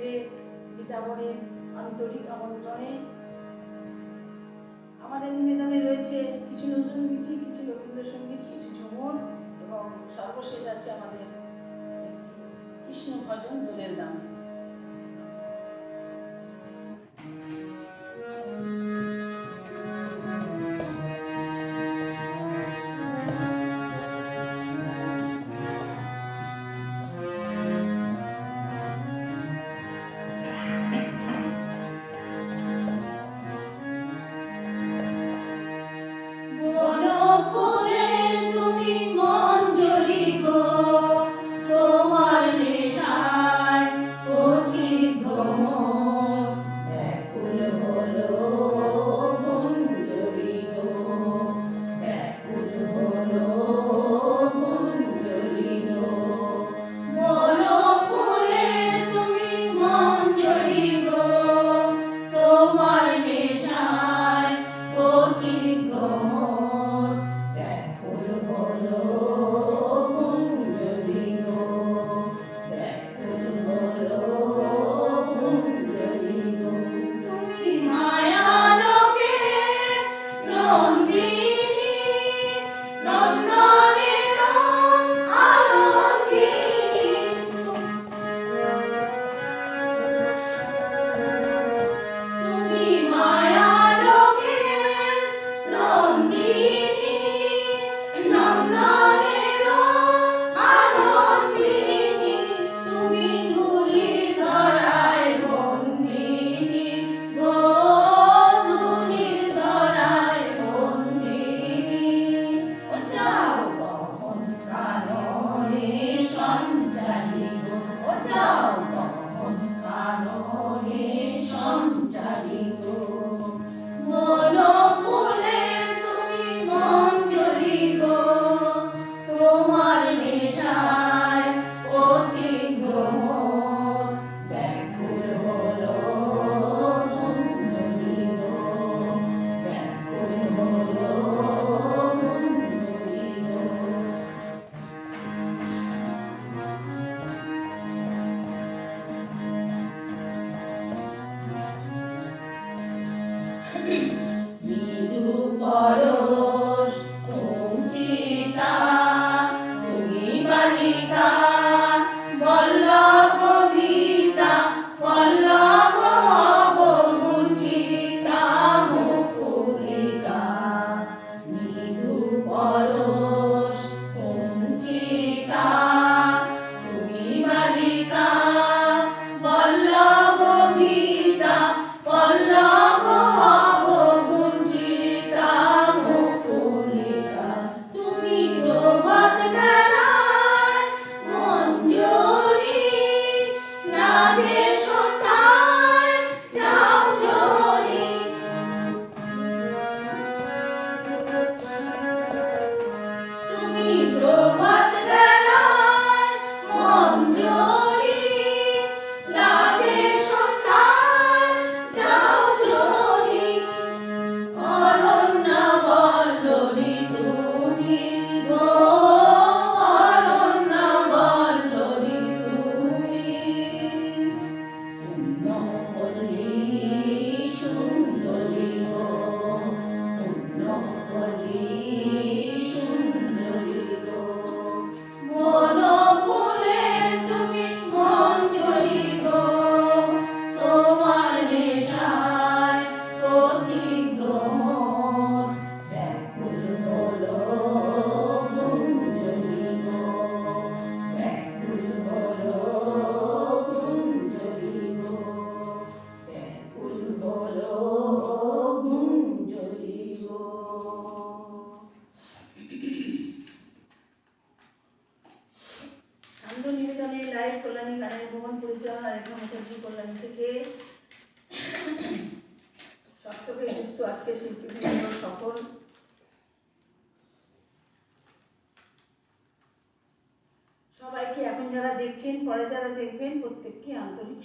যে গীতাবনের আন্তরিক আমন্ত্রণে আমাদের নিবেদনে রয়েছে কিছু নজরুলগীতি, কিছু রবীন্দ্রসঙ্গীত, কিছু ঝুমুর এবং সর্বশেষ আছে আমাদের একটি কৃষ্ণ ভজন দোলের গান।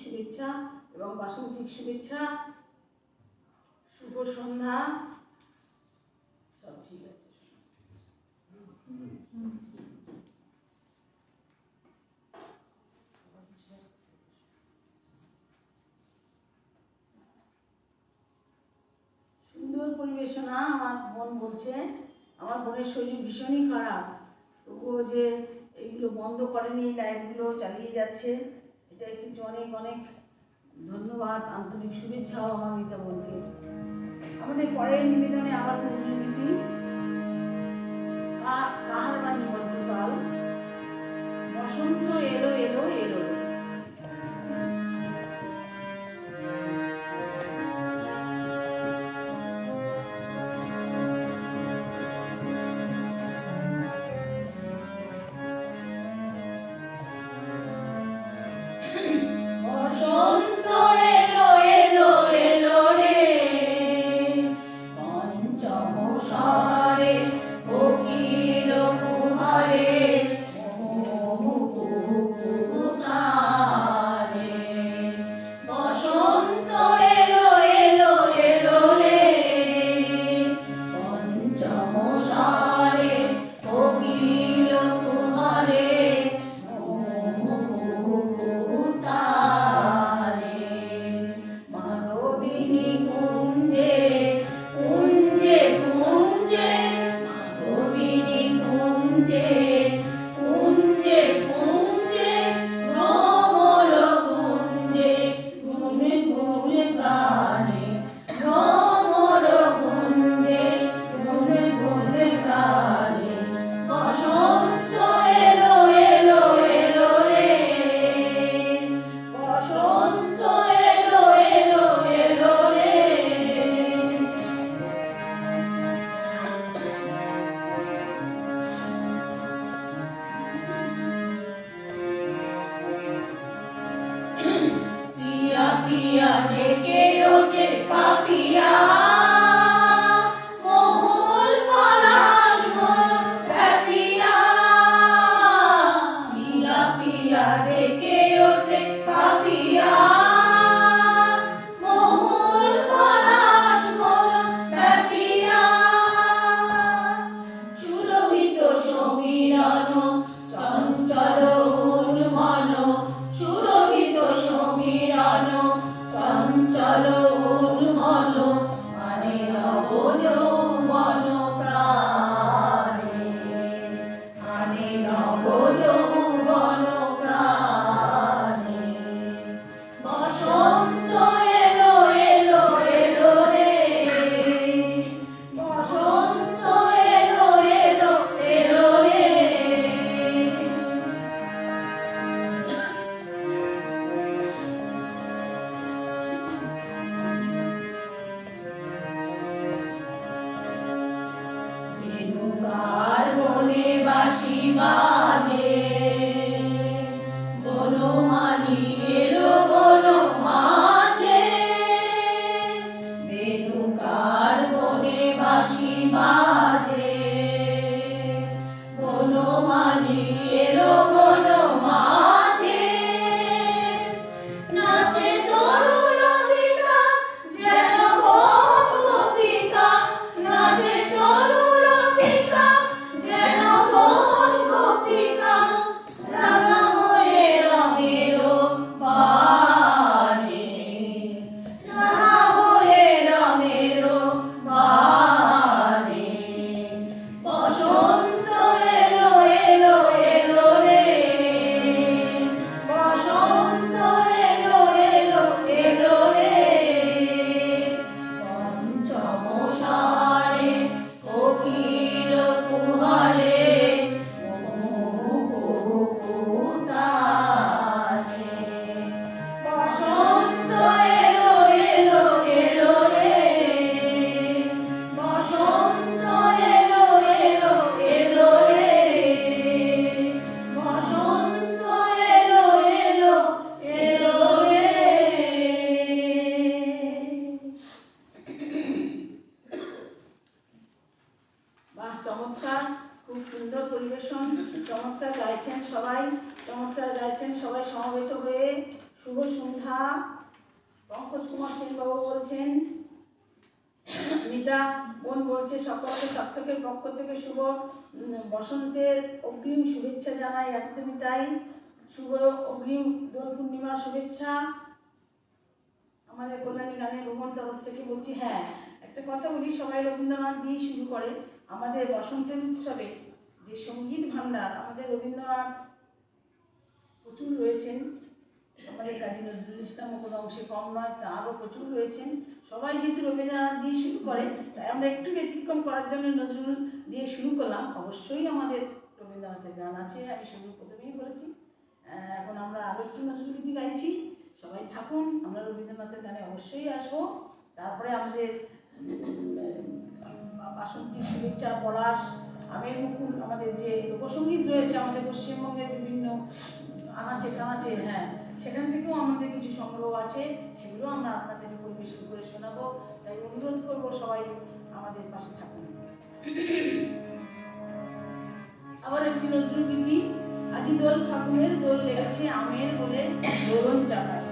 শুভেচ্ছা এবং বাসন্তিক শুভেচ্ছা, শুভ সন্ধ্যা। সব ঠিক আছে। এসো না, আমার বোন বলছে, আমার বোনের শরীর ভীষণই খারাপ, তবুও যে এইগুলো বন্ধ করেনি, লাইভগুলো চালিয়ে যাচ্ছে, এটাই কিন্তু অনেক অনেক ধন্যবাদ, আন্তরিক শুভেচ্ছাও আমার মিতা বোনকে। আমাদের পরের নিবেদনে আবার নজরুলগীতি, কাহার বা নিবদ্ধ তাল, বসন্ত এলো এলো এলো। পিয়া ডেকে ওঠে পাপিয়া, মহুল পলাশ ঘন প্যাপিয়া। পিয়া পিয়া ডেকে ওঠে পাপিয়া, মহুল পলাশ ঘন প্যাপিয়া। সুরভিত সমীরণ চঞ্চল উন্মন, সুরভিত সমীরণ চঞ্চল উন্মন, মানে নব যৌবন প্রাণে, মানে নব যৌবন প্রাণে। বসন্ত এলো এলো এলো রে, বসন্ত এলো এলো এলো রে। বেণুকার বনে বাঁশি বাজে, বনমালী এলো বনমাঝে। বেণুকার বনে বাঁশি বাজে, বনমালী এলো বনমাঝে। নাচে তরুলতিকা যেন বন গোপিকা, নাচে তরুলতিকা যেন বন গোপিকা। রাঙা হয়ে রঙের বানে, রাঙা হয়ে রঙের বানে। বসন্ত এলো এলো এলো রে, বসন্ত এলো এলো এলো রে। পঞ্চম সারে কোকিল কুহারে, মুকুতাছে। বসন্ত এলো এলো এলো রে, বসন্ত এলো এলো এলো রে, বসন্ত এলো এলো এলো রে। বাহ, চমৎকার, খুব সুন্দর পরিবেশন, চমৎকার গাইছেন সবাই, চমৎকার গাইছেন সবাই সমবেত হয়ে। শুভ সন্ধ্যা। পঙ্কজ কুমার সেন বাবু বলছেন, মিতা বোন বলছে সকলকে সার্থকের পক্ষ থেকে শুভ বসন্তের অগ্রিম শুভেচ্ছা জানাই। একদমই তাই, শুভ অগ্রিম দোল পূর্ণিমার শুভেচ্ছা। আমাদের কল্যাণী গানের ভ্রমণ তরফ থেকে বলছি, হ্যাঁ একটা কথা বলি, সবাই রবীন্দ্রনাথ দিয়ে শুরু করে। আমাদের বসন্তের উৎসবে যে সঙ্গীত ভাণ্ডার, আমাদের রবীন্দ্রনাথ প্রচুর রয়েছেন, আমাদের কাজী নজরুল ইসলামও কোনো অংশে কম নয়, তারও প্রচুর রয়েছেন। সবাই যেহেতু রবীন্দ্রনাথ দিয়ে শুরু করে, তাই আমরা একটু ব্যতিক্রম করার জন্য নজরুল দিয়ে শুরু করলাম। অবশ্যই আমাদের রবীন্দ্রনাথের গান আছে, আমি শুরু প্রথমেই বলেছি। এখন আমরা আরও একটু নজরুলগীতি গাইছি, সবাই থাকুন, আমরা রবীন্দ্রনাথের গানে অবশ্যই আসবো। তারপরে আমাদের বাসন্তীর শুভেচ্ছা, পলাশ, আমের মুকুল, আমাদের যে লোকসঙ্গীত রয়েছে আমাদের পশ্চিমবঙ্গের বিভিন্ন আনাচে কানাচে, হ্যাঁ, সেখান থেকেও আমাদের কিছু সংগ্রহ আছে, সেগুলো আমরা আপনাদের পরিবেশন করে শোনাবো। তাই অনুরোধ করবো সবাই আমাদের পাশে থাকুন। আবার একটি নজরুল গীতি, আজি দোল ফাগুনের দোল লেগেছে আমের বলে দোলন চাকায়।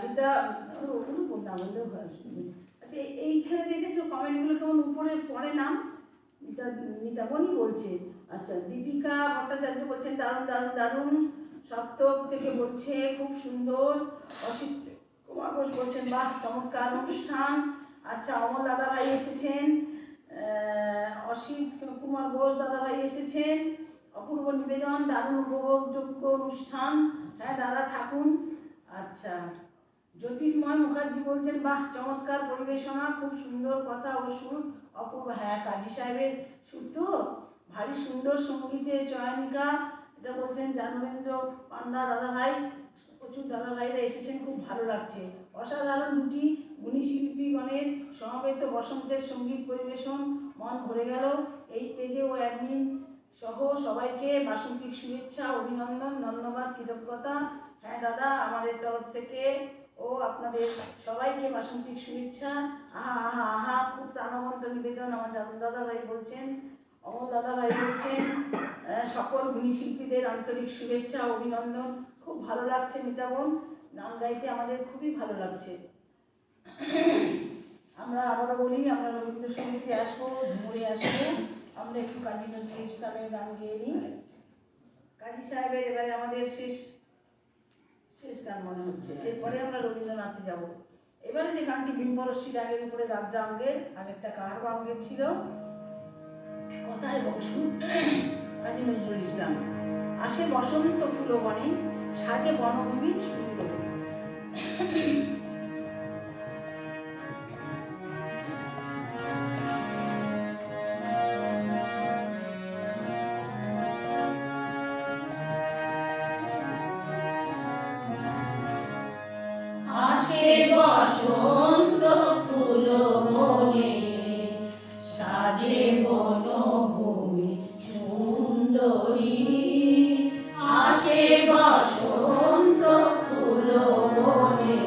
বিদ্যা ওগুলো না বললেও হয়। আচ্ছা এইখানে দেখেছো কমেন্টগুলো কেমন উপরে পড়ে নাম মিতাবনি বলছে। আচ্ছা দীপিকা ভট্টাচার্য বলছেন দারুণ দারুণ দারুণ। সপ্তক থেকে বলছে খুব সুন্দর। অসিত কুমার ঘোষ বলছেন বাহ চমৎকার অনুষ্ঠান। আচ্ছা অমল দাদাভাই এসেছেন, অসিত কুমার ঘোষ দাদাভাই এসেছেন। অপূর্ব নিবেদন, দারুণ উপভোগযোগ্য অনুষ্ঠান। হ্যাঁ দাদা থাকুন। আচ্ছা জ্যোতির্ময় মুখার্জি বলছেন বাহ চমৎকার পরিবেশনা, খুব সুন্দর কথা ও সুর। অপূর্ব, হ্যাঁ কাজী সাহেবের সুর তো ভারী সুন্দর, সঙ্গীতের চয়নিকা। এটা বলছেন জানবেন্দ্র পান্ডা দাদাভাই। প্রচুর দাদাভাইরা এসেছেন, খুব ভালো লাগছে। অসাধারণ দুটি গুণী শিল্পীগণের সমবেত বসন্তের সঙ্গীত পরিবেশন, মন ভরে গেল। এই পেজে ও অ্যাডমিন সহ সবাইকে বাসন্তিক শুভেচ্ছা, অভিনন্দন, ধন্যবাদ, কৃতজ্ঞতা। হ্যাঁ দাদা আমাদের তরফ থেকে ও আপনাদের সবাইকে বাসন্তিক শুভেচ্ছা। আহা আহা আহা খুব প্রাণবন্ত নিবেদন। আমার দাদাভাই বলছেন, অমল দাদাভাই বলছেন সকল গুণী শিল্পীদের আন্তরিক শুভেচ্ছা অভিনন্দন। খুব ভালো লাগছে মিতাবোন, গান গাইতে আমাদের খুবই ভালো লাগছে। আমরা আবারও বলি আমরা রবীন্দ্রসঙ্গীতে আসবো, ঝুমুরে আসবো। আমরা একটু কাজী নজরুল ইসলামের গান গেয়ে নিই। কাজী সাহেবের এবারে আমাদের শেষ গান মনে হচ্ছে, এরপরে আমরা রবীন্দ্রনাথে যাব। এবারে যে গানটি বিম্বরশ্মী ডাঙের উপরে দাবরা অঙ্গের, আগেরটা কাহারবা অঙ্গের ছিল। কথা এবং সুর কাজী নজরুল ইসলাম। আসে বসন্ত ফুলবনে, সাজে বনভূমি সুন্দর। বসন্ত ফুল মনে, সাজে বনভূমি সুন্দরী। আসে বসন্ত ফুল মনে,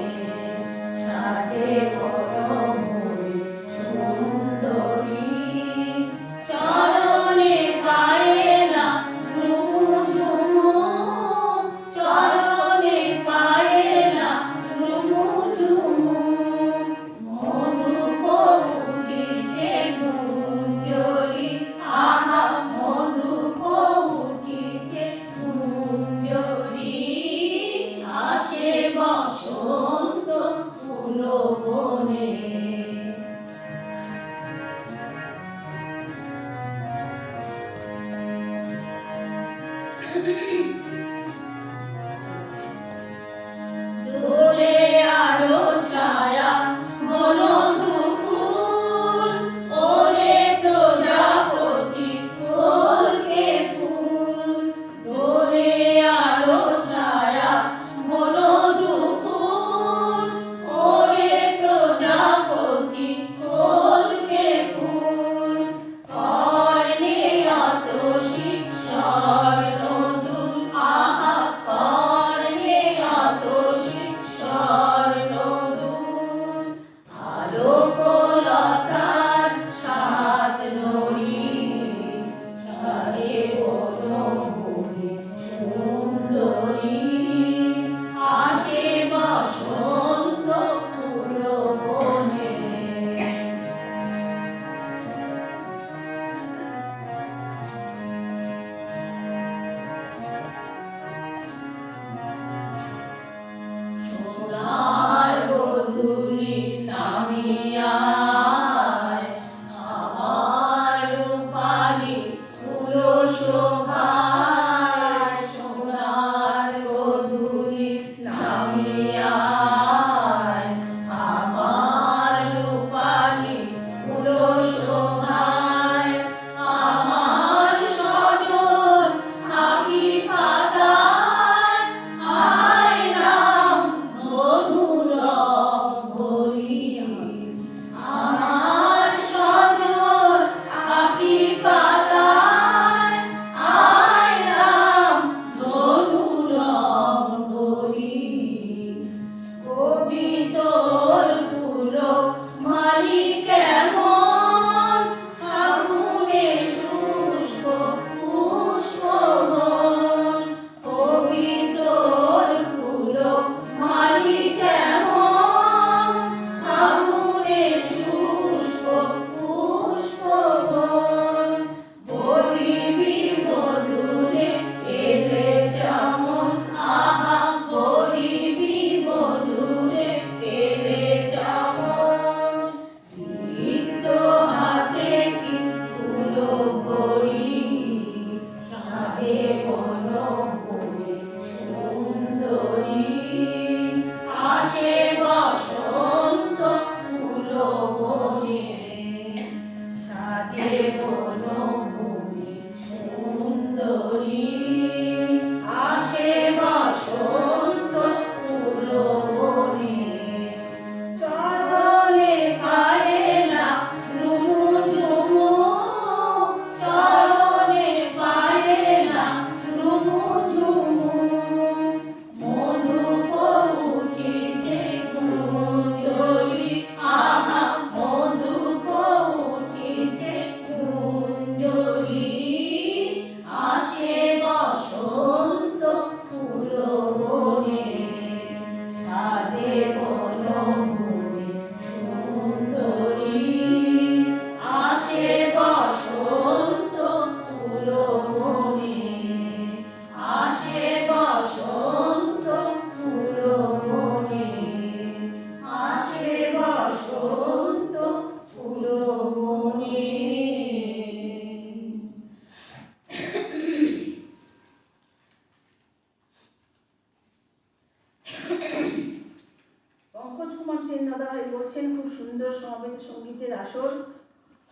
সঙ্গীতের আসর।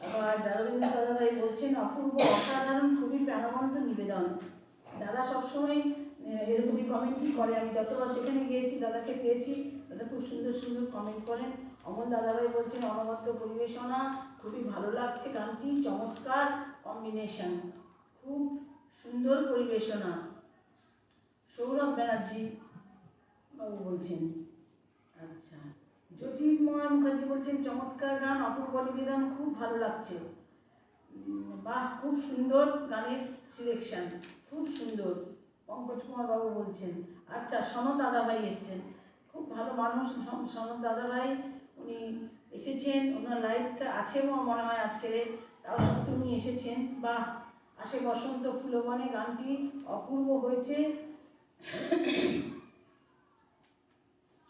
আবার রবীন্দ্র দাদাভাই বলছেন অপূর্ব, অসাধারণ, খুবই প্রাণবন্ত নিবেদন। দাদা সবসময় এরকমই কমেন্টই করে, আমি যতবার যেখানে গিয়েছি দাদাকে পেয়েছি, দাদা খুব সুন্দর সুন্দর কমেন্ট করেন। অমল দাদাভাই বলছেন অনবদ্য পরিবেশনা, খুবই ভালো লাগছে গানটি, চমৎকার কম্বিনেশন, খুব সুন্দর পরিবেশনা। সৌরভ ব্যানার্জি বাবু বলছেন, আচ্ছা। জ্যোতির্ময় মুখার্জি বলছেন চমৎকার গান, অপূর্ব নিবেদন, খুব ভালো লাগছে। বাহ, খুব সুন্দর গানের সিলেকশন, খুব সুন্দর। পঙ্কজ কুমার বাবু বলছেন, আচ্ছা। সনদ দাদাভাই এসছেন, খুব ভালো মানুষ সনদ দাদাভাই, উনি এসেছেন, ওনার লাইভটা আছে মনে হয় আজকের, তাও সত্যি উনি এসেছেন। বাহ, আসে বসন্ত ফুলবনে গানটি অপূর্ব হয়েছে,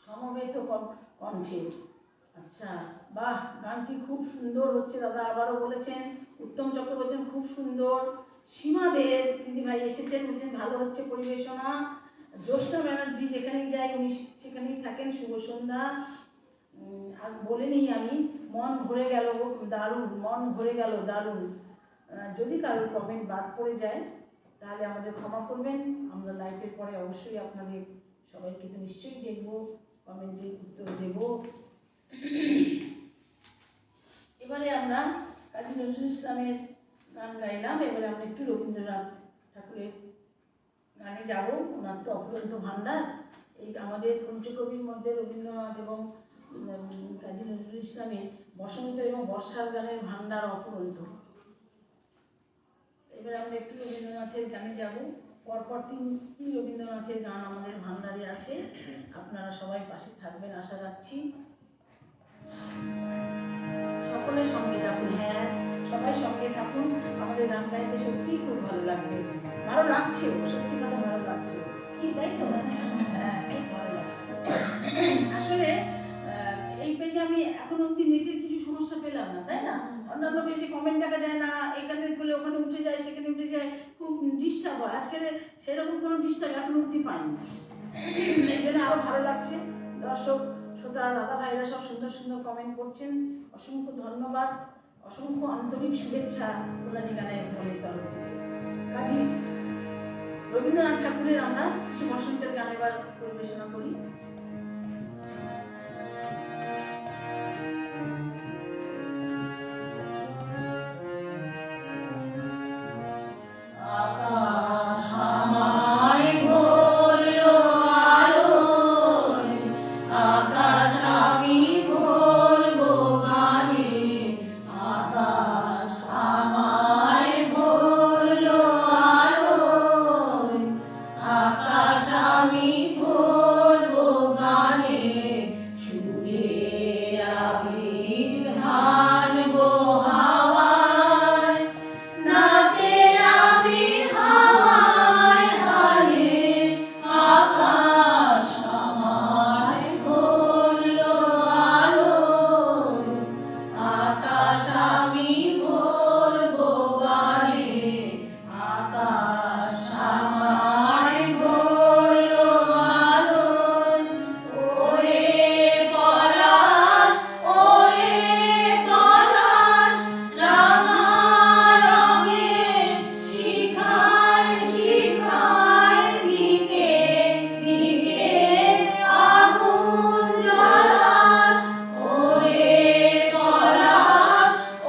সমবেত কণ্ঠে। আচ্ছা, বাহ, গানটি খুব সুন্দর হচ্ছে দাদা আবারও বলেছেন। উত্তম চক্র বলছেন খুব সুন্দর। সীমা দের দিদিভাই এসেছেন, বলছেন ভালো হচ্ছে পরিবেশনা। জ্যোৎস্না ব্যানার্জি যেখানেই যাই উনি সেখানেই থাকেন, শুভ সন্ধ্যা। আর বলে নিই আমি, মন ভরে গেল, দারুণ, মন ভরে গেল, দারুণ। যদি কারোর কমেন্ট বাদ পড়ে যায় তাহলে আমাদের ক্ষমা করবেন, আমরা লাইভের পরে অবশ্যই আপনাদের সবাইকে তো নিশ্চয়ই দেখব, কমেন্টের উত্তর দেব। এবারে আমরা কাজী নজরুল ইসলামের গান গাইলাম, এবারে আমরা একটু রবীন্দ্রনাথ ঠাকুরের গানে যাব। ওনার তো অফুরন্ত ভাণ্ডার, এই আমাদের পঞ্চকবির মধ্যে রবীন্দ্রনাথ এবং কাজী নজরুল ইসলামের বসন্ত এবং বর্ষার গানের ভাণ্ডার অফুরন্ত। এবারে আমরা একটু রবীন্দ্রনাথের গানে যাব। পরপর তিনটি রবীন্দ্রনাথের গান আমাদের ভাণ্ডারে আছে, আপনারা সবাই পাশে থাকবেন আশা রাখছি। সকলের সঙ্গে থাকুন, হ্যাঁ সবাই সঙ্গে থাকুন, আমাদের গান গাইতে সত্যিই খুব ভালো লাগবে, ভালো লাগছেও, সত্যি কথা ভালো লাগছে কি, তাই তো? হ্যাঁ, খুব ভালো লাগছে। আসলে এই পেজে আমি এখন অব্দি নেটের কিছু সমস্যা পেলাম না, তাই না? অন্যান্য পেজে কমেন্ট দেখা যায় না, এখানে বলে ওখানে উঠে যায়, সেখানে উঠে যায়, খুব ডিস্টার্ব হয়। আজকে সেরকম কোনো ডিস্টার্ব এখন অব্দি পাইনি, এই জন্য আরও ভালো লাগছে। দর্শক শ্রোতা দাদা ভাইরা সব সুন্দর সুন্দর কমেন্ট করছেন, অসংখ্য ধন্যবাদ, অসংখ্য আন্তরিক শুভেচ্ছা কল্যাণী গানের মনের তরফ থেকে। কাজী রবীন্দ্রনাথ ঠাকুরের আমরা কিছু বসন্তের গান এবার পরিবেশনা করি।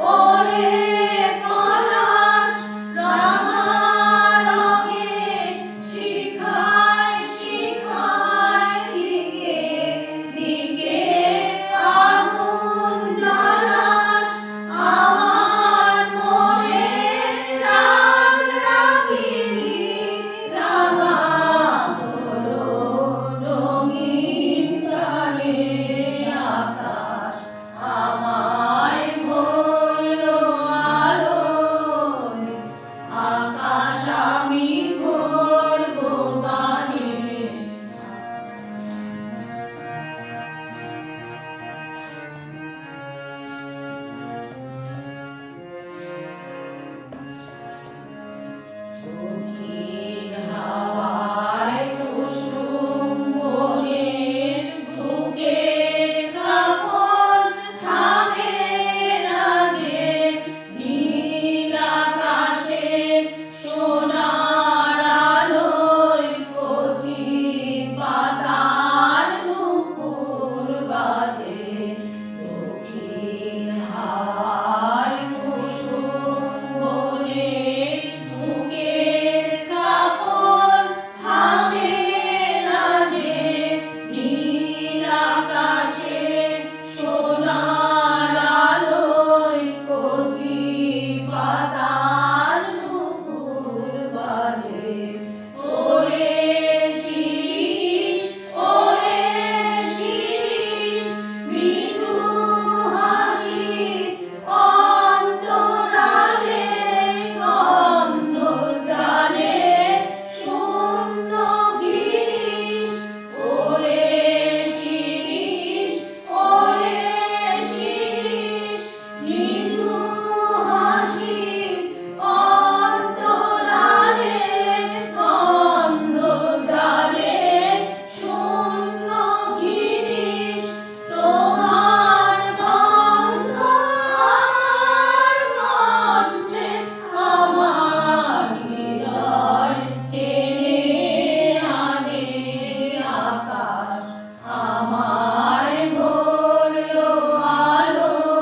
ওরে মৃদু হাসি অন্তরালে গন্ধ জালে শূন্য গিরিশ তোমার গন্ধ আমার কণ্ঠে আমার হৃদয় চেনে আনে আকাশ আমায় ভরলো আলোয়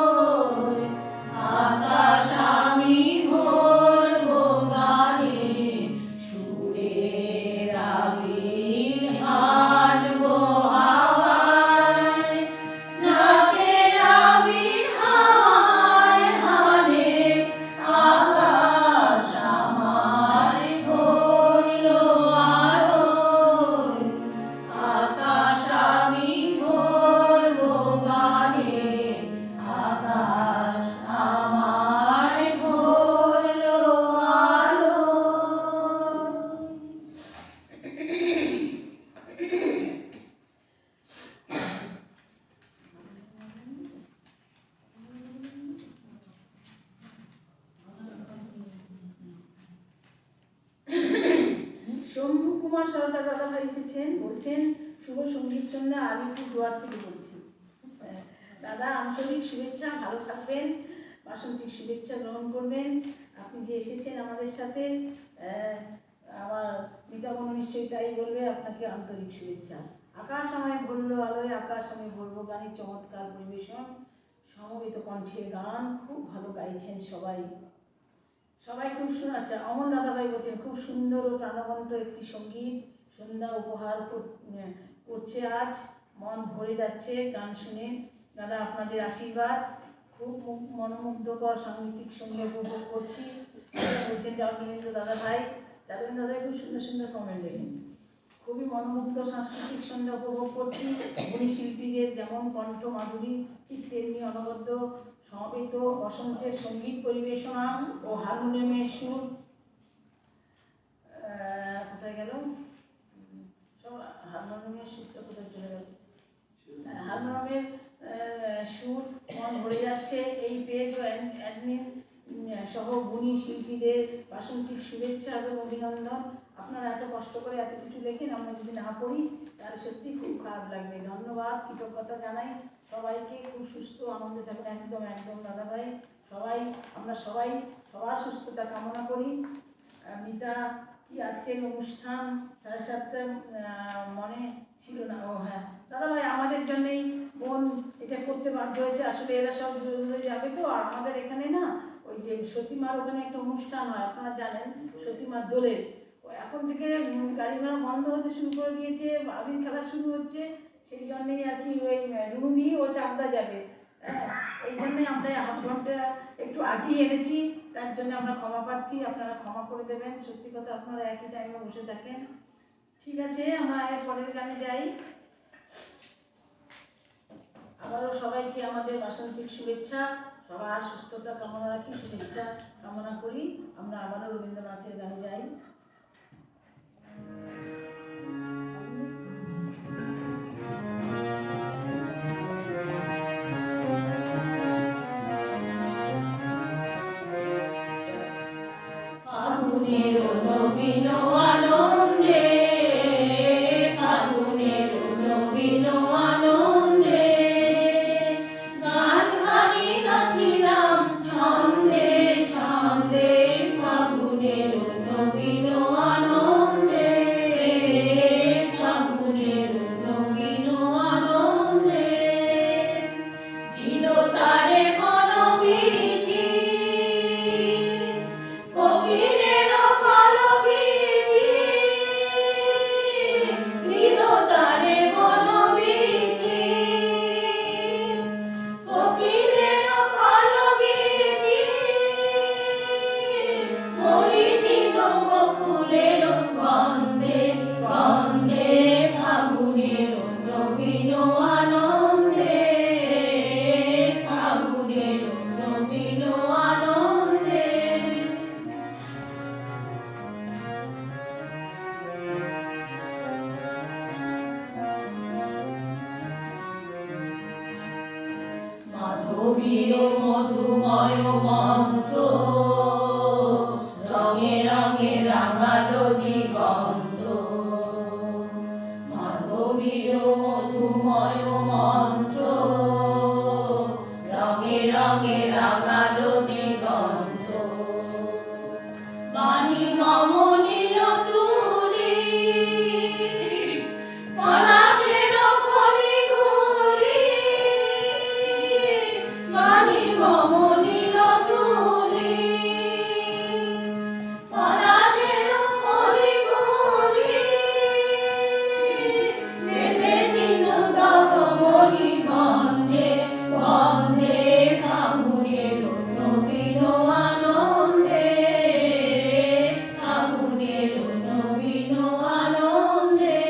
আকাশ আমি ভরবো গানে সুরের আবির হানবো হাওয়ায় নাচের আবির হাওয়ায় হানে আকাশ আমায় ভরলো আলোয় আকাশ আমি ভরবো গানে আকাশ আমায় ভরলো আলো। শম্ভু কুমার সরকার দাদা ভাই এসেছেন, বলছেন শুভ সঙ্গীত সন্ধ্যা আলিপুরদুয়ার থেকে বলছি। দাদা আন্তরিক শুভেচ্ছা, ভালো থাকবেন, বাসন্তিক শুভেচ্ছা গ্রহণ করবেন। আপনি যে এসেছেন আমাদের সাথে, আমার মিতামন নিশ্চয়ই তাই বলবে, আপনাকে আন্তরিক শুভেচ্ছা। আকাশ আমায় ভরলো আলোয় আকাশ আমি ভরবো গানে চমৎকার পরিবেশন, সমবেত কণ্ঠের গান, খুব ভালো গাইছেন সবাই, সবাই খুব শোনাচ্ছে। অমল দাদাভাই বলছেন খুব সুন্দর ও প্রাণবন্ত একটি সঙ্গীত সন্ধ্যা উপহার করছে আজ, মন ভরে যাচ্ছে গান শুনে। দাদা আপনাদের আশীর্বাদ, খুব মনোমুগ্ধকর সাংগীতিক সঙ্গীত উপভোগ করছি বলছেন রবীন্দ্র দাদাভাই। রবীন্দ্র দাদাভাই খুব সুন্দর সুন্দর কমেন্ট লেখেন। খুবই মনোমুগ্ধ সাংস্কৃতিক সন্ধ্যা উপভোগ করছি। গুণী শিল্পীদের যেমন কণ্ঠ মাধুরী, ঠিক তেমনি অনবদ্য সমবেত বসন্তের সঙ্গীত পরিবেশনা ও হারমোনিয়ামের সুর। কোথায় গেল সব হারমোনিয়ামের সুরটা, কোথায় চলে গেল? হারমোনিয়ামের সুর, মন ভরে যাচ্ছে। এই পেজ ও অ্যাডমিন সহ গুণী শিল্পীদের বাসন্তিক শুভেচ্ছা এবং অভিনন্দন। আপনারা এত কষ্ট করে এত কিছু লেখেন, আমরা যদি না পড়ি তাহলে সত্যি খুব খারাপ লাগবে। ধন্যবাদ, কৃতজ্ঞতা জানাই সবাইকে। খুব সুস্থ আনন্দে থাকুন। একদম একদম দাদাভাই, সবাই আমরা সবাই সবার সুস্থতা কামনা করি। মিতা কি আজকের অনুষ্ঠান 7:30 মনে ছিল না? ও হ্যাঁ দাদাভাই, আমাদের জন্যেই বোন এটা করতে বাধ্য হয়েছে। আসলে এরা সব দূরে যাবে তো, আর আমাদের এখানে না ওই যে সতীমার ওখানে একটা অনুষ্ঠান হয়, আপনারা জানেন, সতীমার দোলের। এখন থেকে গাড়ি ঘোড়া বন্ধ হতে শুরু করে দিয়েছে, আবির খেলা শুরু হচ্ছে, সেই জন্যেই আর কি ওই রুনি ও চাকদা যাবে। হ্যাঁ, এই জন্যই আমরা হাফ ঘন্টা একটু আগিয়ে এনেছি, তার জন্য আমরা ক্ষমা প্রার্থী, আপনারা ক্ষমা করে দেবেন। সত্যি কথা, আপনারা একই টাইমে বসে থাকেন। ঠিক আছে, আমরা এর পরের গানে যাই। আবারও সবাইকে আমাদের বাসন্তিক শুভেচ্ছা, সবার সুস্থতা কামনা রাখি, শুভেচ্ছা কামনা করি। আমরা আবারও রবীন্দ্রনাথের গানে যাই। ফাগুনের নবীন আনন্দে, ফাগুনের নবীন আনন্দে গান গানি গাহিলাম ছন্দে ছন্দে। ফাগুনের নবীন আনন্দে মধুময় মন্ত্র রঙে রঙে রাঙালো দিগন্ত মাধবীর মধুময় মন্ত্র রঙে রঙে রাঙালো দিগন্ত বাণী মম নীল তুলি পলাশের কলিগুলি বাণী মম নীল তুলি পলাশের কলিগুলি বেঁধে দিল গগমণি বন্ধে বন্ধে ফাগুনের নবীন আনন্দে ফাগুনের নবীন আনন্দে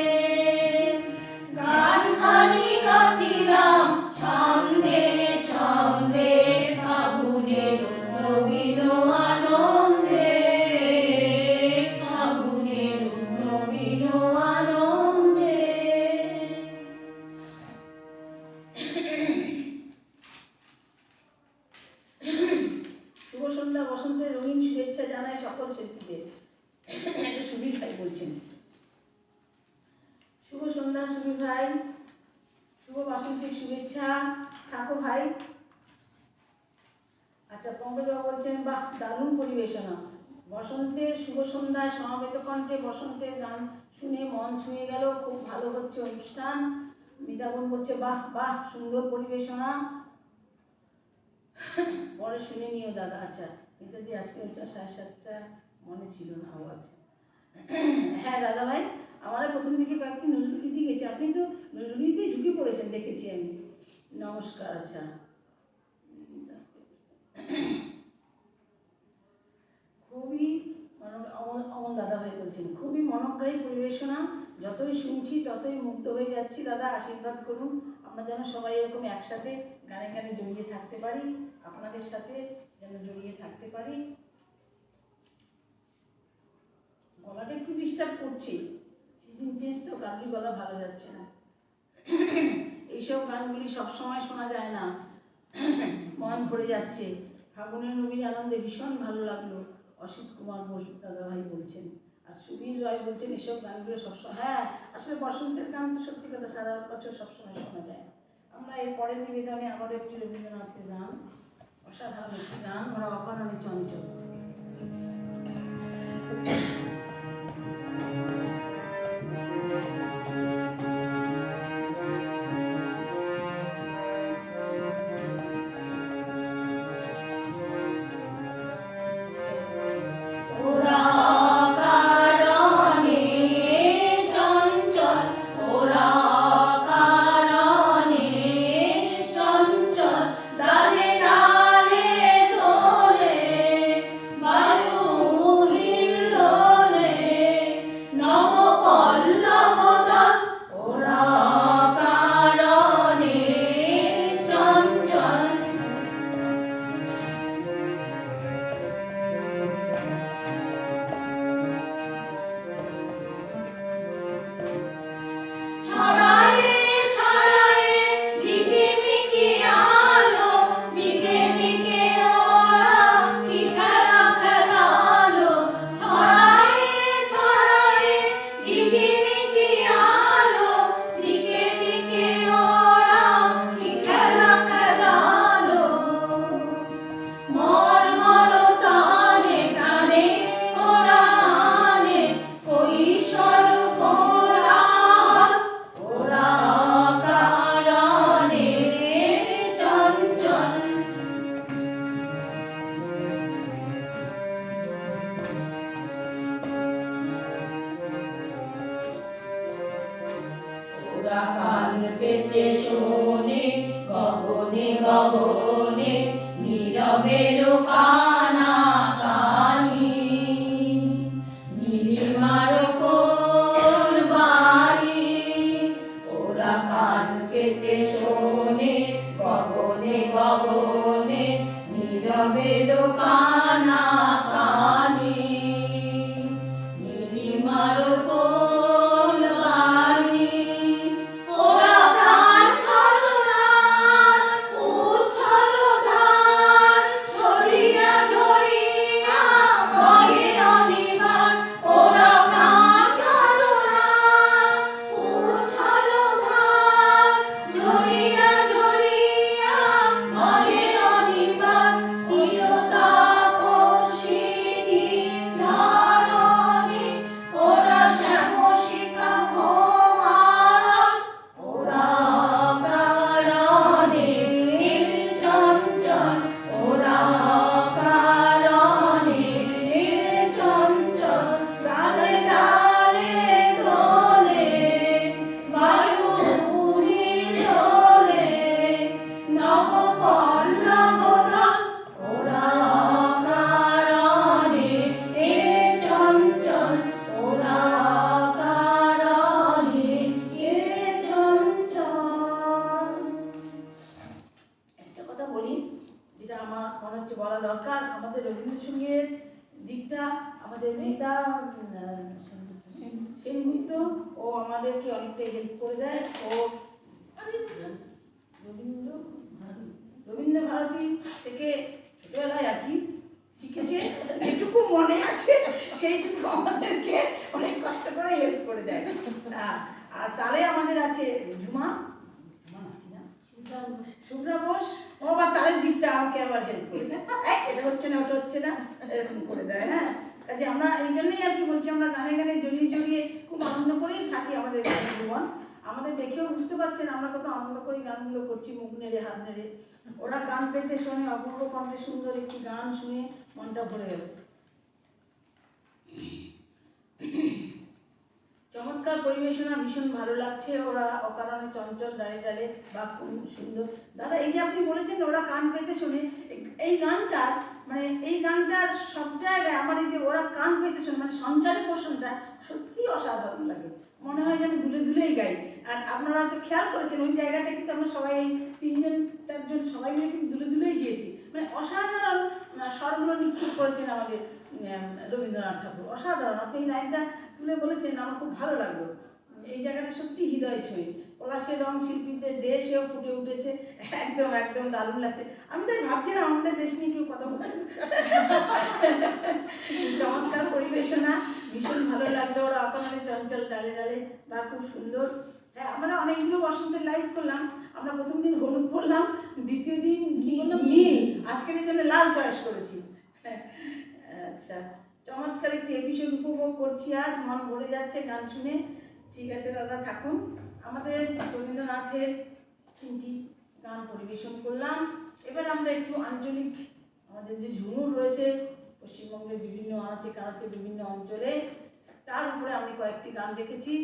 গান খানি গাছিলাম ছন্দে ছন্দে ফাগুনের নবীন আনন্দে ফাগুনের নবীন আনন্দে। শুভ সন্ধ্যা বসন্তের রঙিন শুভেচ্ছা জানায় সকল শিল্পীদের। এটা সুবীর ভাই বলছেন। শুভ সন্ধ্যা সুবীর ভাই, শুভ বসন্তের শুভেচ্ছা, থাকো ভাই। আচ্ছা, পঙ্কজবাবু বলছেন বাহ দারুণ পরিবেশনা, বসন্তের শুভ সন্ধ্যায় সমবেত কণ্ঠে বসন্তের গান শুনে মন ছুঁয়ে গেল, খুব ভালো হচ্ছে অনুষ্ঠান। মিতাবন বলছে বাহ বাহ সুন্দর পরিবেশনা, পরে শুনে নিও দাদা। আচ্ছা মিতাদি আজকে ওটা 7:30 মনে ছিল না। ও আচ্ছা, হ্যাঁ দাদা ভাই, আমারও প্রথম দিকে কয়েকটি নজরুলগীতি গেছে, আপনি তো নজরুলগীতেই ঢুকে পড়েছেন দেখেছি আমি। নমস্কার। আচ্ছা, খুবই অমন দাদা ভাই বলছেন খুবই মনোগ্রাহী পরিবেশনা, যতই শুনছি ততই মুগ্ধ হয়ে যাচ্ছি। দাদা আশীর্বাদ করুন আমরা যেন সবাই এরকম একসাথে গানে গানে জড়িয়ে থাকতে পারি, আপনাদের সাথে যেন জড়িয়ে থাকতে পারি। গলাটা একটু ডিস্টার্ব করছে, সিজন চেঞ্জ তো, কারোরই গলা ভালো যাচ্ছে না। এইসব গানগুলি সবসময় শোনা যায় না, মন ভরে যাচ্ছে। ফাগুনের নবীন আনন্দে ভীষণ ভালো লাগলো, অসিত কুমার বোস দাদা ভাই বলছেন। আর সুবীর রায় বলছেন এসব গানগুলো সবসময়, হ্যাঁ আসলে বসন্তের গান তো সত্যি কথা সারা বছর সবসময় শোনা যায়। আমরা এর পরের নিবেদনে আবারও একটি রবীন্দ্রনাথের গান, অসাধারণ একটি গান, ওরা অকারণে চঞ্চল। উচ্ছল ধার মনে হচ্ছে বলা দরকার। আমাদের রবীন্দ্রসঙ্গীতের দিকটা আমাদের নেতা সেনগুপ্ত ও আমাদেরকে অনেকটাই হেল্প করে দেয়। ও রবীন্দ্র ভারতী থেকে ছোটবেলায় আর কি শিখেছে, যেটুকু মনে আছে সেইটুকু আমাদেরকে অনেক কষ্ট করে হেল্প করে দেয়। আর তাহলে আমাদের আছে ঝুমা, শুভ্রা বোস, ও আবার তালের দিকটা আমাকে আবার হেল্প করে দেয়, এটা হচ্ছে না ওটা হচ্ছে না এরকম করে দেয়। হ্যাঁ, কাজে আমরা এই জন্যই আর কি বলছি, আমরা গানে গানে জড়িয়ে জড়িয়ে খুব আনন্দ করেই থাকি আমাদের জীবন। আমাদের দেখেও বুঝতে পারছেন আমরা কত আনন্দ করি গানগুলো করছি, মুখ নেড়ে হাত নেড়ে। ওরা গান পেতে শোনে, অপূর্ব কণ্ঠে সুন্দর একটি গান শুনে মনটা ভরে গেল। চমৎকার পরিবেশনা, ভীষণ ভালো লাগছে। ওরা অকারণে চঞ্চল, ডালে ডালে বা খুব সুন্দর। দাদা এই যে আপনি বলেছেন ওরা কান পেতে শোনে, এই গানটার মানে এই গানটার সব জায়গায় আমার এই যে ওরা কান পেতে শোনে মানে সঞ্চারী পোষণটা সত্যি অসাধারণ লাগে, মনে হয় যেন দুলে দুলেই গাই। আর আপনারা হয়তো খেয়াল করেছেন ওই জায়গাটা কিন্তু আমরা সবাই এই 3জন 4জন সবাই মিলে কিন্তু দুলে দুলেই গিয়েছি, মানে অসাধারণ স্বরগুলো নিক্ষেপ করেছেন আমাদের রবীন্দ্রনাথ ঠাকুর, অসাধারণ। আপনি এই লাইনটা তুলে বলেছেন, আমার খুব ভালো লাগলো। এই জায়গাটা সত্যি হৃদয় ছুঁয়ে, পলাশের রং শিল্পীদের দেশেও ফুটে উঠেছে, একদম একদম দারুণ লাগছে। আমি তাই ভাবছিলাম আমাদের দেশ নিয়ে কেউ কথা বলে। চমৎকার পরিবেশনা, ভীষণ ভালো লাগলো। ওরা অকারণে চঞ্চল, ডালে ডালে বা খুব সুন্দর। হ্যাঁ, আমরা অনেকগুলো বসন্তের লাইভ করলাম। আমরা প্রথম দিন হলুদ পরলাম, দ্বিতীয় দিন কি বললাম নীল, আজকের জন্য লাল চয়েস করেছি। আচ্ছা, চমৎকার একটি এপিসোড উপভোগ করছি আজ, মন ভরে যাচ্ছে গান শুনে। ঠিক আছে দাদা, থাকুন। আমাদের রবীন্দ্রনাথের 3টি গান পরিবেশন করলাম। এবার আমরা একটু আঞ্চলিক আমাদের যে ঝুমুর রয়েছে পশ্চিমবঙ্গের বিভিন্ন আনাচে কানাচে বিভিন্ন অঞ্চলে, তার উপরে আমি কয়েকটি গান রেখেছি,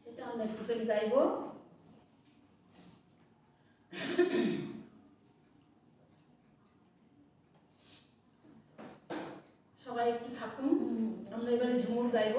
সেটা আমরা একটুখানি গাইব। সবাই একটু থাকুন, আমরা এবারে ঝুমুর গাইব।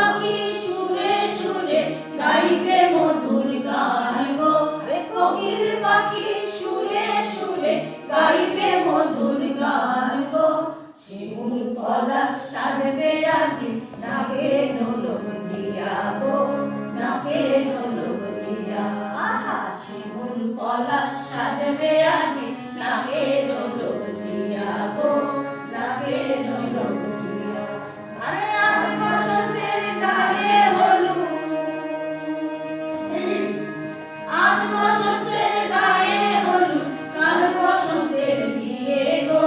পাখি সুরে সুরে গাইবে মধুর গান গো, কোকিল পাখি সুরে সুরে গাইবে মধুর গান গো। শিমুল পলাশ সাজবে আজি নাকে ঝোলক দিয়া গো, নাকে ঝোলক দিয়া। আহা শিমুল পলাশ সাজবে আজি নাকে ঝোলক দিয়া গো, নাকে ঝোলক দিয়া। আরে আজ বসন্তের গায়ে হলুদ, আজ বসন্তের গায়ে হলুদ, কাল বসন্তের বিয়ে গো।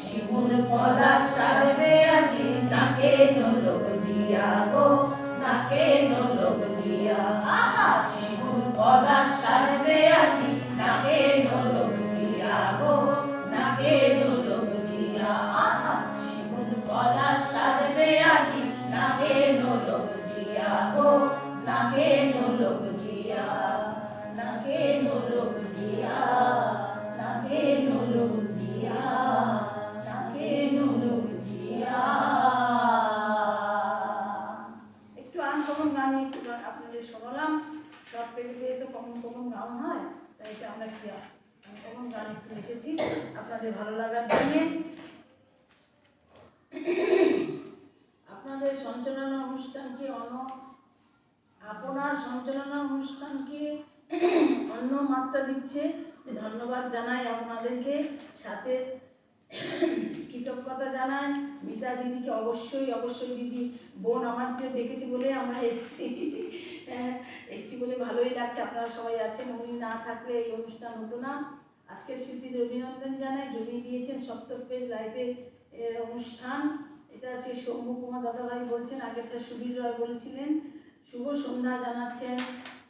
শিমুল পলাশ সাজবে আজি নাকে ঝোলক দিয়া গো, নাকে ঝোলক দিয়া। আহা শিমুল পলাশ সাজবে আজি নাকে ঝোলক দিয়া গো, নাকে ঝোলক দিয়া। আহা শিমুল পলাশ সাজবে আজি নাকে ঝোলক দিয়া গো, নাকে ঝোলক দিয়া, নাকে ঝোলক দিয়া, নাকে ঝোলক দিয়া, নাকে ঝোলক দিয়া। একটু আনকমন গান একটু আপনাদের শোনালাম। সব পেয়ে পেয়ে তো কমন কমন গান হয়, তাই এটা আমরা কি আনকমন গান একটু লিখেছি আপনাদের ভালো লাগার জন্যে। আপনাদের সঞ্চালনা অনুষ্ঠানকে আপনার সঞ্চালনা অনুষ্ঠানকে অন্য মাত্রা দিচ্ছে, ধন্যবাদ জানাই আপনাদেরকে। সাথে কৃতজ্ঞতা জানাই মিতা দিদিকে। অবশ্যই অবশ্যই দিদি বোন আমাদের ডেকেছি বলে আমরা এসছি বলে ভালোই লাগছে। আপনারা সবাই আছেন, উনি না থাকলে এই অনুষ্ঠান হতো না। আজকের শিল্পীদের অভিনন্দন জানাই, জমিয়ে দিয়েছেন সপ্তক পেজ লাইভের অনুষ্ঠান। এটা হচ্ছে সৌম্য কুমার দাদাভাই বলছেন, আগেরটা সুবীর রয় বলেছিলেন। শুভ সন্ধ্যা জানাচ্ছেন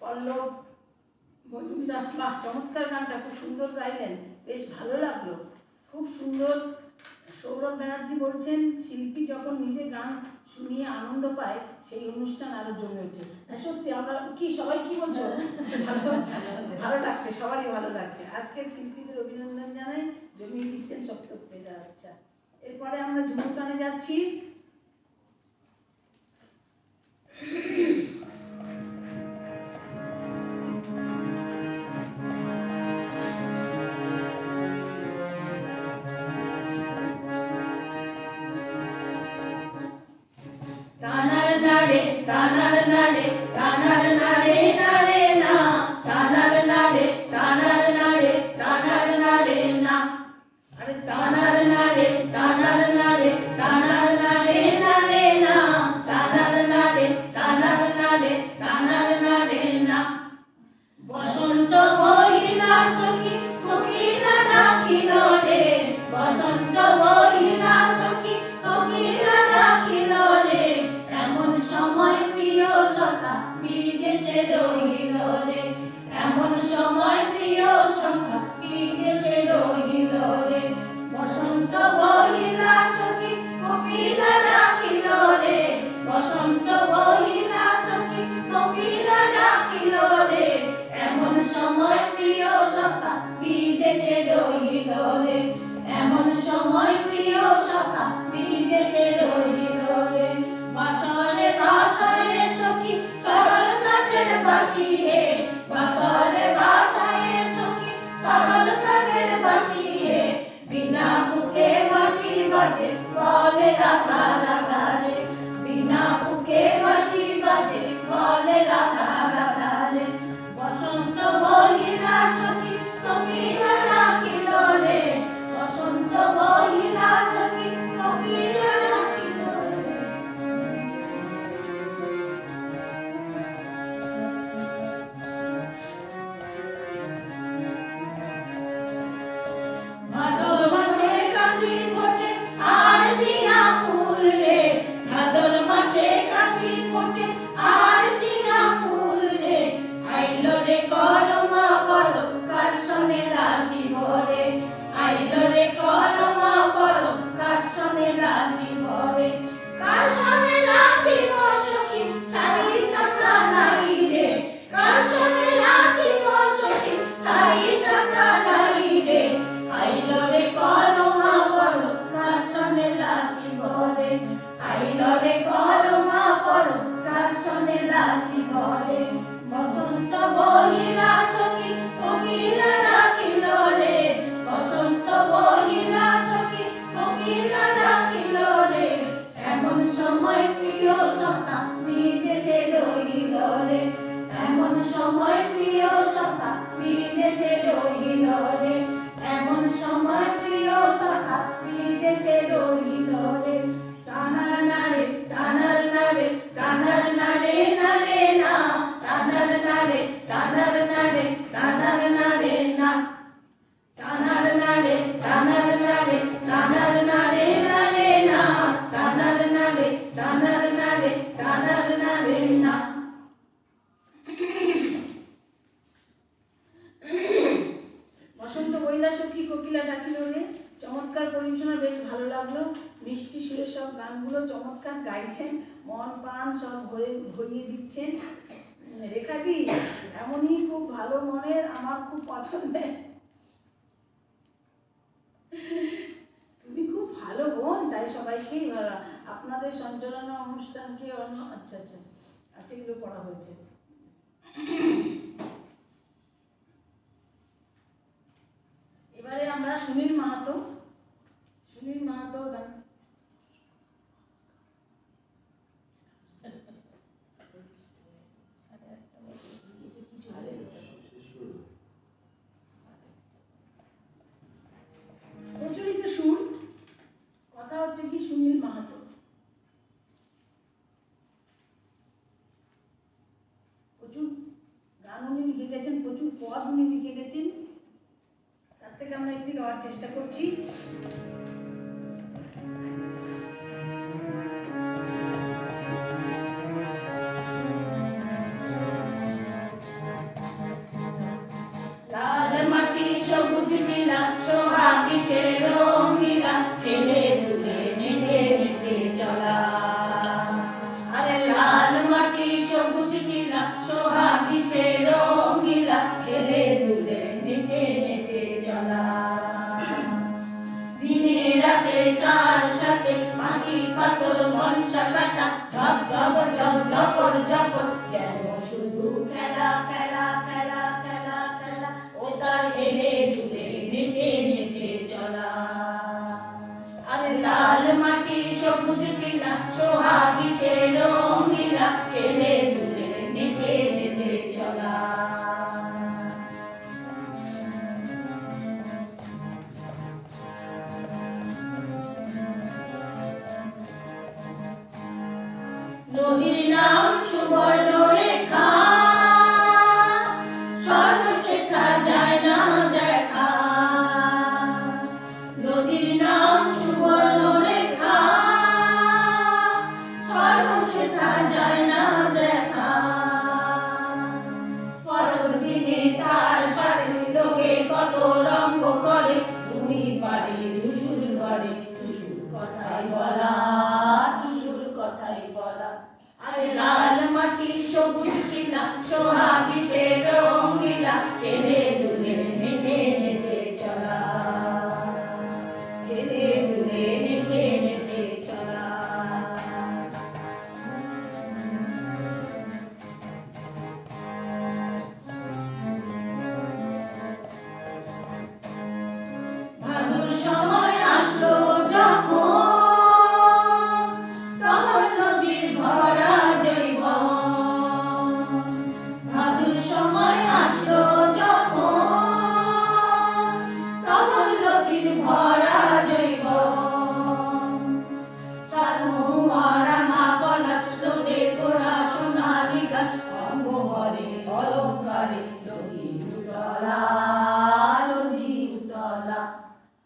পল্লব মজুমদার। বাহ, চমৎকার গানটা খুব সুন্দর গাইলেন, বেশ ভালো লাগলো, খুব সুন্দর। সৌরভ ব্যানার্জি বলছেন, শিল্পী যখন নিজে গান শুনিয়ে আনন্দ পায় সেই অনুষ্ঠান আরো জমে ওঠে। হ্যাঁ সত্যি, আমরা কি সবাই কি বলছো? ভালো লাগছে, সবারই ভালো লাগছে। আজকের শিল্পীদের অভিনন্দন জানাই, জমিয়ে দিচ্ছেন সপ্তক পেজ। আচ্ছা, এরপরে আমরা ঝুমুর গানে যাচ্ছি। তানার নাড়ে তানার নাড়ে তানার নাড়ে নাড়ে না, তানার নাড়ে তানার নাড়ে তানার নাড়ে না। আরে তানার নাড়ে তানার নাড়ে তানার নাড়ে নাড়ে না, তানার নাড়ে তানার নাড়ে তানার নাড়ে না। বসন্ত বহিলা সখী সখীরা ডাকিল রে, বসন্ত বহিলা সখী সখীরা ডাকিল রে। এমন সময় প্রিয় সখা বেশ ভালো লাগলো। মিষ্টি সুরে সব গানগুলো চমৎকার গাইছেন, মন প্রাণ সব ভরিয়ে দিচ্ছেন। রেখাদি এমনই খুব ভালো মনের, আমার খুব পছন্দের। তুমি খুব ভালো বোন, তাই সবাইকেই ভালো। আপনাদের সঞ্চালনা অনুষ্ঠানকে অন্য আচ্ছা আচ্ছা আচ্ছা এগুলো পড়া হয়েছে। এবারে আমরা সুনীল মাহাতোর গান। প্রচলিত সুর, কথা হচ্ছে কি সুনীল মাহাতো। প্রচুর গান উনি লিখে গেছেন, প্রচুর পদ উনি লিখে গেছেন। তার থেকে আমরা একটি গাওয়ার চেষ্টা করছি। লাল মাটি সবুজ নীলা সোহাগীতে রঙিলা খেলে দুলে নেচে নেচে চলা। আরে লাল মাটি সবুজ নীলা সোহাগীতে রঙিলা খেলে দুলে নেচে নেচে চলা। দিনে রাতে তার সাথে মাটি পাথর মনসা কাটা ঝপ ঝপ ঝপ ঝপর ঝপর যেন শুধু খেলা খেলা খেলা খেলা খেলা। ও তার হেলে দুলে নেচে নেচে চলা। আরে লাল মাটি সবুজ নীলা সোহাগীতে রঙিলা খেলে দুলে নেচে নেচে চলা। নদীর নাম সুবর্ণরেখা, সর্বশেখা যায় না দেখা। নদীর নাম সুবর্ণরেখা, সর্বশেখা যায় না দেখা। পরব দিনে তার সাথে লোকে কত রঙ্গ করে, তুমি পারে দুসুর করে দুসুর কথাই বলা, দুসুর কথাই বলা। আরে লাল মাটি সবুজ নীলা সোহাগীতে রঙিলা খেলে দুলে নেচে নেচে চলা। খেলে দুলে নেচে নেচে চলা। ভাদুর সময় আসলো যখন, তখন নদীর ভরা জৈবন। ভাদুর সময় আসলো যখন, তখন নদীর ভরা জৈবন। তার মহুয়া রাঙা পলাশ লোটে গোড়া সোনালি গাছ অঙ্গ ভরে অলঙ্কারে নদী উতলা, নদী উতলা।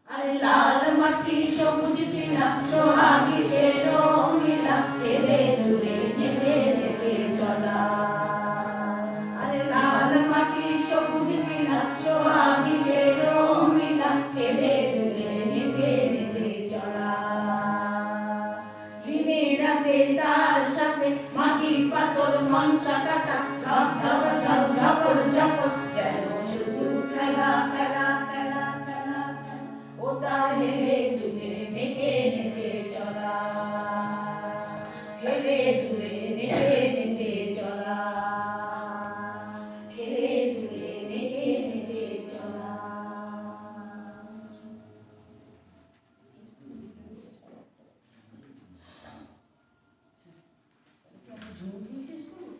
আরে লাল মাটি সবুজ নীলা সোহাগীতে রঙিলা খেলে দুলে নেচে নেচে চলা। আরে লাল মাটি সবুজ নীলা সোহাগীতে রঙিলা খেলে দুলে নেচে নেচে চলা। দিনে রাতে তার সাথে মাটি পাথর মনসা কাটা ঝপ ঝপ ঝপ ঝপর ঝপর যেন শুধু খেলা খেলা খেলা খেলা। ও তার হেলে দুলে নেচে নেচে চলা। হেলে দুলে নেচে নেচে চলা। হেলে দুলে নেচে নেচে চলা। ঝুমুর দিয়ে শেষ করবো?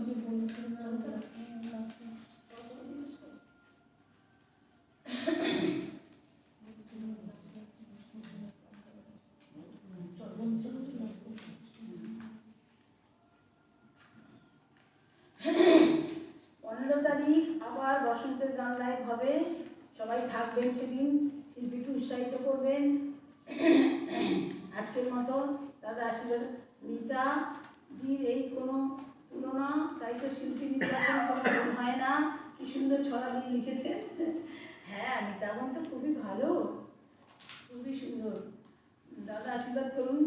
ঝুমুর দিয়ে শেষ করবো? আবার বসন্তের গান লাইভ হবে, সবাই থাকবেন সেদিন, শিল্পীকে উৎসাহিত করবেন। আজকের মতো দাদা আশীর্বাদ। মিতা দির এই কোনো তুলনা, তাই তো শিল্পী নির্বাচন কোনো ভুল হয় না। কি সুন্দর ছড়া দিয়ে লিখেছেন। হ্যাঁ, মিতাবন তো খুবই ভালো, খুবই সুন্দর। দাদা আশীর্বাদ করুন।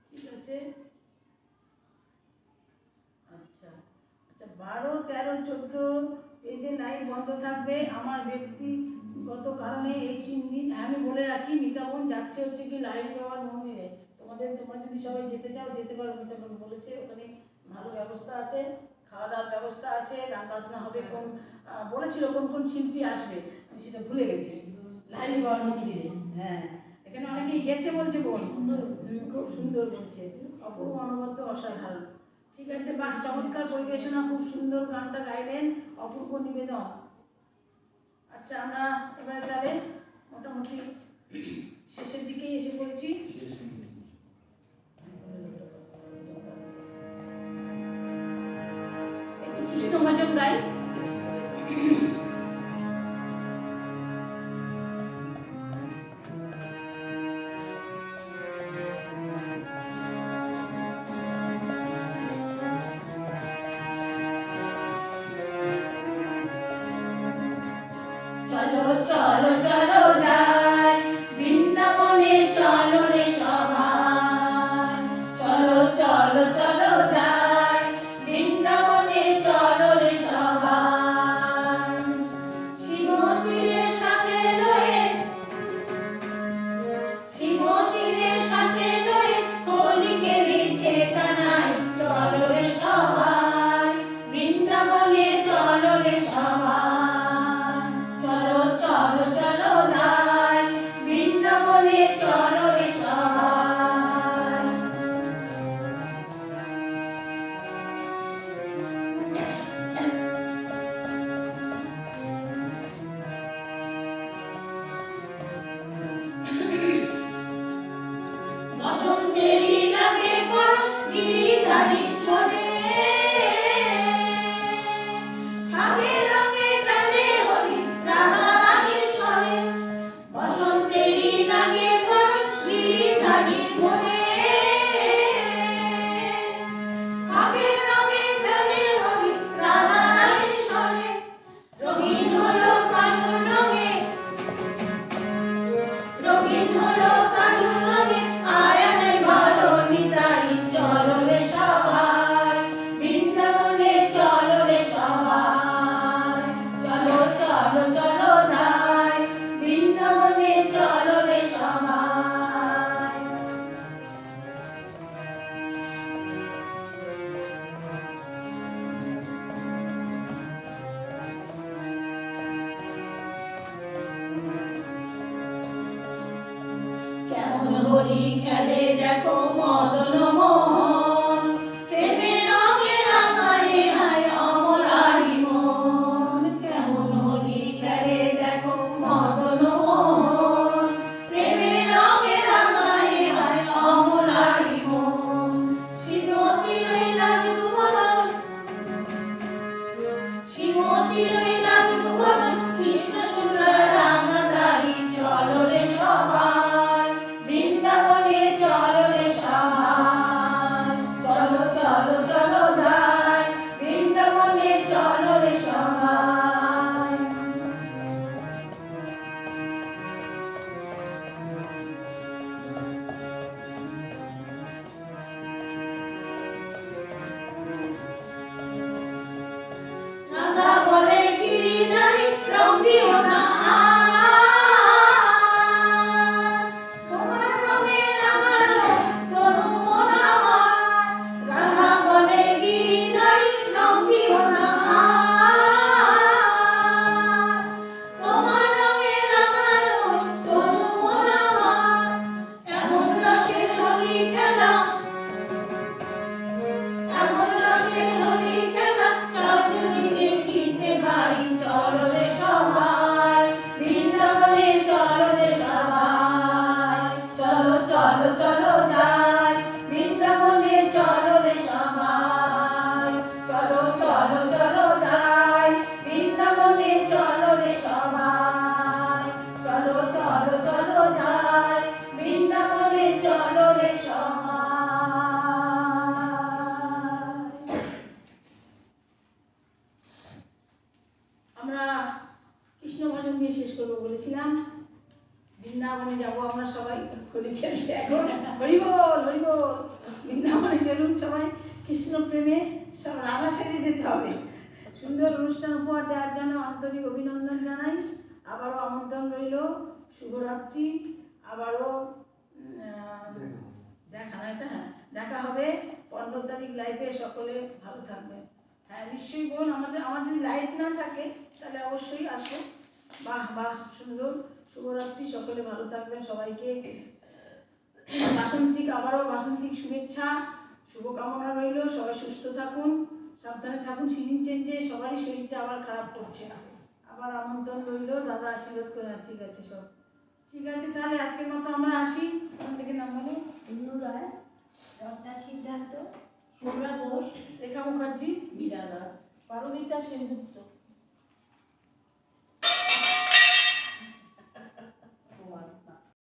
ঠিক আছে। আচ্ছা আচ্ছা, 12, 13, 14 পেজে লাইভ বন্ধ থাকবে আমার ব্যক্তিগত কারণে এই 3 দিন। আমি বলে রাখি, মিতাবন যাচ্ছে হচ্ছে কি লাইভ বাবার মন্দিরে। তোমরা যদি সবাই যেতে চাও যেতে পারো। মিতাবন বলেছে ওখানে ভালো ব্যবস্থা আছে, খাওয়া দাওয়ার ব্যবস্থা আছে, গান বাজনা হবে। বলেছিল কোন কোন শিল্পী আসবে, আমি সেটা ভুলে গেছি। লাইভ বাবার মন্দিরে, হ্যাঁ, এখানে অনেকেই গেছে বলছে। বোন খুব সুন্দর বলছে, অপূর্ব অনবদ্য, অসাধারণ। ঠিক আছে, বাহ, চমৎকার পরিবেশনা, খুব সুন্দর গানটা গাইলেন, অপূর্ব নিবেদন। আচ্ছা, আমরা এবারে তাহলে মোটামুটি শেষের দিকেই এসে পড়েছি। একটু কৃষ্ণ ভজন গাই। চলো চলো চলো যাই বৃন্দাবনে, চলো রে সবাই। চলো চলো চলো যাই বৃন্দাবনে, চলো রে সবাই। শিবতীরের সাথে লয়ে, শিবতীরের সাথে লয়ে হোলি খেলিছে কানাই। চলো রে সবাই বৃন্দাবনে, চলো রে সবাই। চলো চলো চলো যাই বৃন্দাবনে, চলো রে সবাই। বসন্তেরই লাগে পরশ গিরিধারী শোনে, হাতে রঙে প্রাণে হরি রাধা রানীর স্মরণে। বসন্তেরই লাগে পরশ গিরিধারীর মনে, হাতে রঙে প্রাণে হরি রাধা রানীর স্মরণে। রঙিন হলো কানুর রঙে, রঙিন হলো কানুর রঙে আয়ানে ভালো নিতাই। চলো রে সবাই বৃন্দাবনে, চলো রে সবাই। চলো চলো চলো যাই বৃন্দাবনে, চলো রে সবাই। কেমন হরি খেলে দেখো মদন মোহন, প্রেমের রঙে রাঙায় হায় অমলারি মন। কেমন হরি খেলে দেখো মদন মোহন, প্রেমের রঙে রাঙায় হায় অমলারি মন। শিবতীরে লাজুক বদন, শিবতীরে লাজুক বদন, কৃষ্ণ চূড়া রাঙা দাড়ি। চলো রে সবাই বৃন্দাবনে, চলো রে সবাই। চলো চলো চলো যাই বৃন্দাবনে, চলো রে সবাই। রাধা বলে গিরিধারী রং দিও না আজ, তোমার রঙে রাঙানো তরু মন আমার। রাধা বলে গিরিধারী রং দিও না আজ, তোমার রঙে রাঙানো তরু মন আমার। এমন রসের হোলি খেলা, এমন রসের হোলি খেলা, রজনী দেখিতে পাই। চলো রে সবাই শেষ করবো বলেছিলাম। বৃন্দাবনে যাবো আমরা সবাই হোলি খেলতে। এখন হরিবোল হরিবোল। বৃন্দাবনে চলুন সবাই, কৃষ্ণ প্রেমে সব রাধা সেজে যেতে হবে। সুন্দর অনুষ্ঠান উপহার দেওয়ার জন্য আন্তরিক অভিনন্দন জানাই। আবারও আমন্ত্রণ রইল। শুভরাত্রি। আবারও দেখা হবে 15 তারিখ লাইভে। সকলে ভালো থাকবেন। হ্যাঁ নিশ্চয়ই বোন, আমার যদি লাইভ না থাকে তাহলে অবশ্যই আসো। বাহ বাহ সুন্দর। শুভরাত্রি, সকলে ভালো থাকবেন। সবাইকে বাসন্তিক শুভেচ্ছা, শুভকামনা রইল। সবাই সুস্থ থাকুন, সাবধানে থাকুন। সিজন চেঞ্জে সবারই শরীরটা আবার খারাপ করছে। আবার আমন্ত্রণ রইল, দাদা আশীর্বাদ করে। ঠিক আছে সব ঠিক আছে। তাহলে আজকের মতো আমরা আসি। ওখান থেকে নাম বলো। ইন্নু রায়, রত্না সিদ্ধান্ত, শুভ্রা ঘোষ, রেখা মুখার্জি, মীরা রায়, পারমিতা সেনগুপ্ত।